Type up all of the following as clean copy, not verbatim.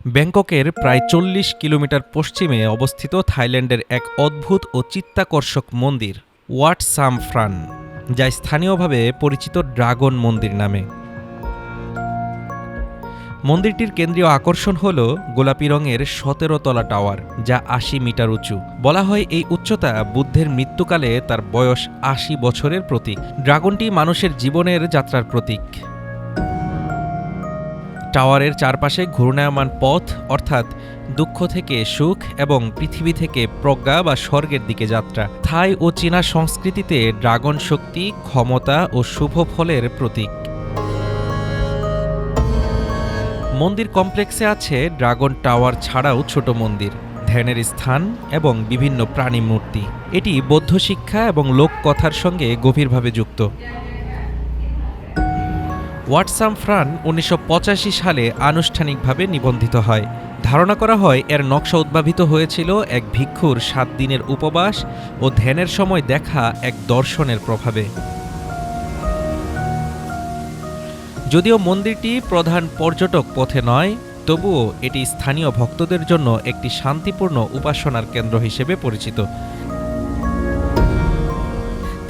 ব্যাংককের প্রায় ৪০ কিলোমিটার পশ্চিমে অবস্থিত থাইল্যান্ডের এক অদ্ভুত ও চিত্তাকর্ষক মন্দির ওয়াট সাম ফ্রান, যা স্থানীয়ভাবে পরিচিত ড্রাগন মন্দির নামে। মন্দিরটির কেন্দ্রীয় আকর্ষণ হল গোলাপি রঙের ১৭ তলা টাওয়ার, যা ৮০ মিটার উঁচু। বলা হয় এই উচ্চতা বুদ্ধের মৃত্যুকালে তার বয়স ৮০ বছরের প্রতীক। ড্রাগনটি মানুষের জীবনের যাত্রার প্রতীক। টাওয়ারের চারপাশে ঘূর্ণায়মান পথ, অর্থাৎ দুঃখ থেকে সুখ এবং পৃথিবী থেকে প্রজ্ঞা বা স্বর্গের দিকে যাত্রা। থাই ও চীনা সংস্কৃতিতে ড্রাগন শক্তি, ক্ষমতা ও শুভ ফলের প্রতীক। মন্দির কমপ্লেক্সে আছে ড্রাগন টাওয়ার ছাড়াও ছোট মন্দির, ধ্যানের স্থান এবং বিভিন্ন প্রাণী মূর্তি। এটি বৌদ্ধ শিক্ষা এবং লোককথার সঙ্গে গভীরভাবে যুক্ত। ওয়াট সাম ফ্রান ১৯৮৫ সালে আনুষ্ঠানিকভাবে নিবন্ধিত হয়। ধারণা করা হয় এর নকশা উদ্ভাবিত হয়েছিল এক ভিক্ষুর ৭ দিনের উপবাস ও ধ্যানের সময় দেখা এক দর্শনের প্রভাবে। যদিও মন্দিরটি প্রধান পর্যটক পথে নয়, তবুও এটি স্থানীয় ভক্তদের জন্য একটি শান্তিপূর্ণ উপাসনার কেন্দ্র হিসেবে পরিচিত।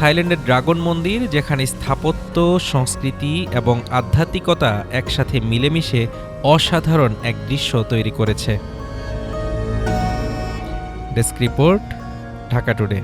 থাইল্যান্ডের ড্রাগন মন্দির, যেখানে স্থাপত্য, সংস্কৃতি এবং আধ্যাত্মিকতা একসাথে মিলেমিশে অসাধারণ এক দৃশ্য তৈরি করেছে। Desk report, Dhaka today.